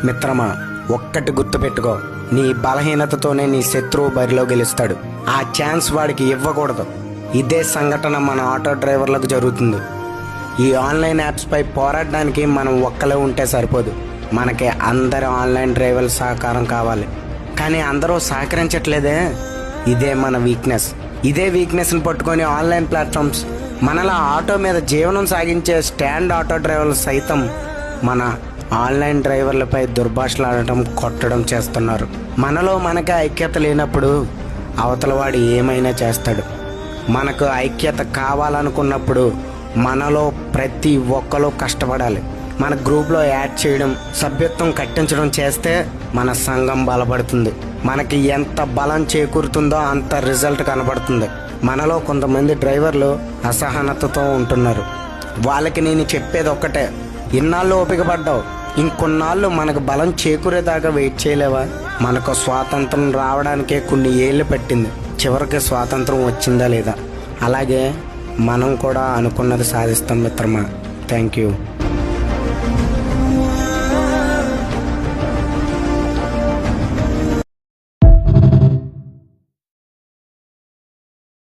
మిత్రమా, ఒక్కటి గుర్తుపెట్టుకో, నీ బలహీనతతోనే నీ శత్రువు బరిలో గెలుస్తాడు. ఆ ఛాన్స్ వాడికి ఇవ్వకూడదు. ఇదే సంఘటన మన ఆటో డ్రైవర్లకు జరుగుతుంది. ఈ ఆన్లైన్ యాప్స్పై పోరాడడానికి మనం ఒక్కలే ఉంటే సరిపోదు, మనకి అందరి ఆన్లైన్ డ్రైవర్ల సహకారం కావాలి. కానీ అందరూ సహకరించట్లేదే. ఇదే మన వీక్నెస్. ఇదే వీక్నెస్ని పట్టుకొని ఆన్లైన్ ప్లాట్ఫామ్స్ మనలా ఆటో మీద జీవనం సాగించే స్టాండ్ ఆటో డ్రైవర్లు సైతం మన ఆన్లైన్ డ్రైవర్లపై దుర్భాషలాడటం, కొట్టడం చేస్తున్నారు. మనలో మనకే ఐక్యత లేనప్పుడు అవతల వాడు ఏమైనా చేస్తాడు. మనకు ఐక్యత కావాలనుకున్నప్పుడు మనలో ప్రతి ఒక్కరు కష్టపడాలి. మన గ్రూప్లో యాడ్ చేయడం, సభ్యత్వం కట్టించడం చేస్తే మన సంఘం బలపడుతుంది. మనకి ఎంత బలం చేకూరుతుందో అంత రిజల్ట్ కనబడుతుంది. మనలో కొంతమంది డ్రైవర్లు అసహనతతో ఉంటున్నారు. వాళ్ళకి నేను చెప్పేది ఒక్కటే, ఇన్నాళ్ళు ఓపిక పడ్డావు, ఇంకొన్నాళ్ళు మనకు బలం చేకూరేదాకా వెయిట్ చేయలేవా? మనకు స్వాతంత్రం రావడానికే కొన్ని ఏళ్ళు పట్టింది, చివరికి స్వాతంత్రం వచ్చిందా లేదా? అలాగే మనం కూడా అనుకున్నది సాధిస్తాం మిత్రమా. Thank you.